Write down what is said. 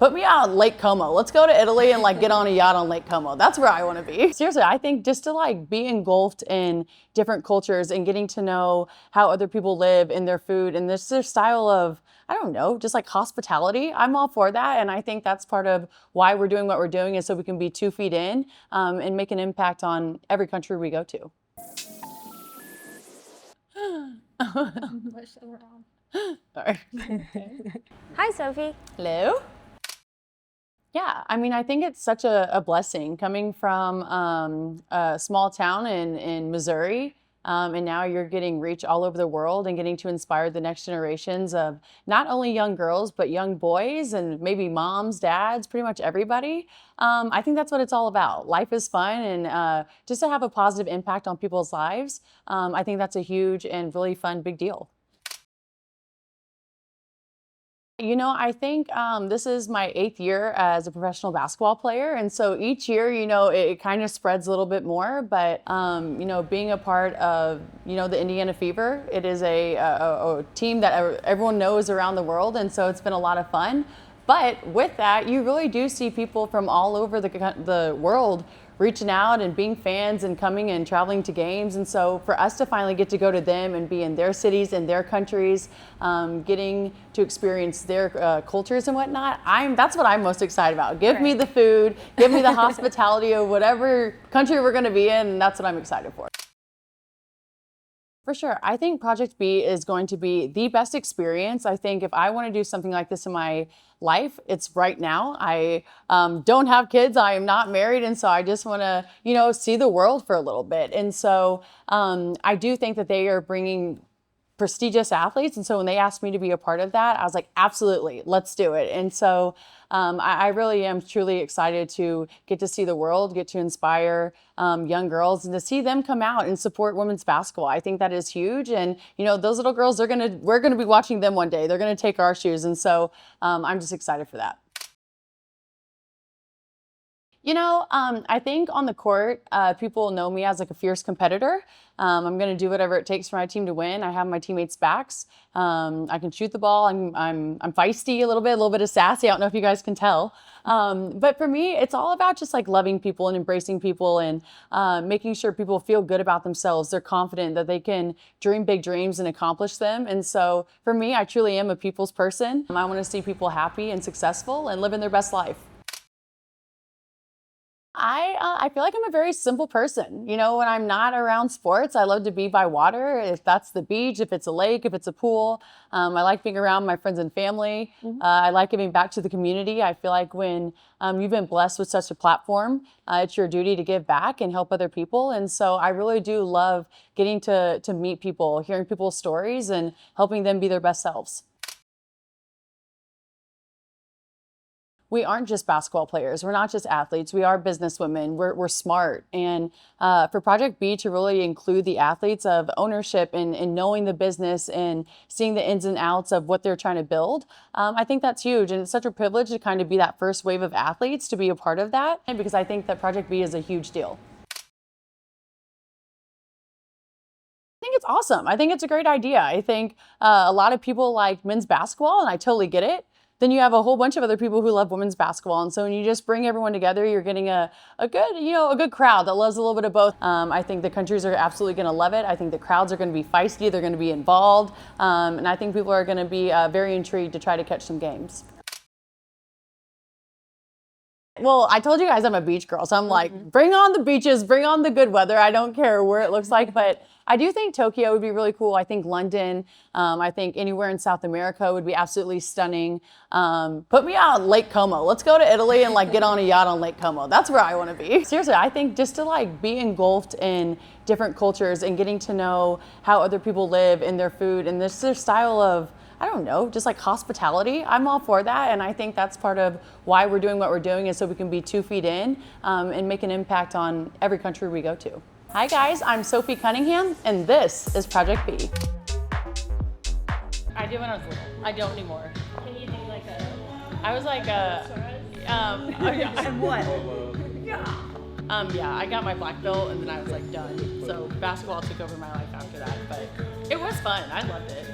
Put me on Lake Como. Let's go to Italy and like get on a yacht on Lake Como. That's where I want to be. Seriously, I think just to like be engulfed in different cultures and getting to know how other people live in their food and this their style of, I don't know, just like hospitality. I'm all for that. And I think that's part of why we're doing what we're doing is so we can be 2 feet in and make an impact on every country we go to. Sorry. Hi, Sophie. Hello. Yeah, I mean, I think it's such a blessing coming from a small town in Missouri, and now you're getting reach all over the world and getting to inspire the next generations of not only young girls, but young boys and maybe moms, dads, pretty much everybody. I think that's what it's all about. Life is fun and just to have a positive impact on people's lives, I think that's a huge and really fun, big deal. You know, I think this is my 8th year as a professional basketball player. And so each year, you know, it kind of spreads a little bit more. But, you know, being a part of, you know, the Indiana Fever, it is a team that everyone knows around the world. And so it's been a lot of fun. But with that, you really do see people from all over the world reaching out and being fans and coming and traveling to games. And so for us to finally get to go to them and be in their cities and their countries, getting to experience their cultures and whatnot, that's what I'm most excited about. Give me the food, give me the hospitality of whatever country we're gonna be in, and that's what I'm excited for. For sure. I think Project B is going to be the best experience. I think if I want to do something like this in my life, it's right now. I don't have kids. I am not married. And so I just want to, you know, see the world for a little bit. And so I do think that they are bringing prestigious athletes. And so when they asked me to be a part of that, I was like, absolutely, let's do it. And so I really am truly excited to get to see the world, get to inspire young girls and to see them come out and support women's basketball. I think that is huge. And, you know, those little girls, we're going to be watching them one day. They're going to take our shoes. And so I'm just excited for that. You know, I think on the court, people know me as like a fierce competitor. I'm going to do whatever it takes for my team to win. I have my teammates' backs. I can shoot the ball. I'm feisty a little bit of sassy. I don't know if you guys can tell. But for me, it's all about just like loving people and embracing people and making sure people feel good about themselves. They're confident that they can dream big dreams and accomplish them. And so for me, I truly am a people's person. I want to see people happy and successful and living their best life. I feel like I'm a very simple person. You know, when I'm not around sports, I love to be by water. If that's the beach, if it's a lake, if it's a pool. I like being around my friends and family. I like giving back to the community. I feel like when you've been blessed with such a platform, it's your duty to give back and help other people. And so I really do love getting to meet people, hearing people's stories and helping them be their best selves. We aren't just basketball players. We're not just athletes. We are businesswomen. We're smart. And for Project B to really include the athletes of ownership and knowing the business and seeing the ins and outs of what they're trying to build, I think that's huge. And it's such a privilege to kind of be that first wave of athletes to be a part of that, because I think that Project B is a huge deal. I think it's awesome. I think it's a great idea. I think a lot of people like men's basketball, and I totally get it. Then you have a whole bunch of other people who love women's basketball. And so when you just bring everyone together, you're getting a good crowd that loves a little bit of both. I think the countries are absolutely going to love it. I think the crowds are going to be feisty. They're going to be involved. And I think people are going to be very intrigued to try to catch some games. Well, I told you guys I'm a beach girl, so I'm like, bring on the beaches, bring on the good weather. I don't care where it looks like, but I do think Tokyo would be really cool. I think London, I think anywhere in South America would be absolutely stunning. Put me on Lake Como. Let's go to Italy and like get on a yacht on Lake Como. That's where I want to be. Seriously, I think just to like be engulfed in different cultures and getting to know how other people live in their food and their style of, I don't know, just like hospitality. I'm all for that. And I think that's part of why we're doing what we're doing is so we can be 2 feet in and make an impact on every country we go to. Hi guys, I'm Sophie Cunningham and this is Project B. I did when I was little. I don't anymore. Can you do like a... I was like And what? Yeah, I got my black belt and then I was like done. So basketball took over my life after that, but it was fun. I loved it.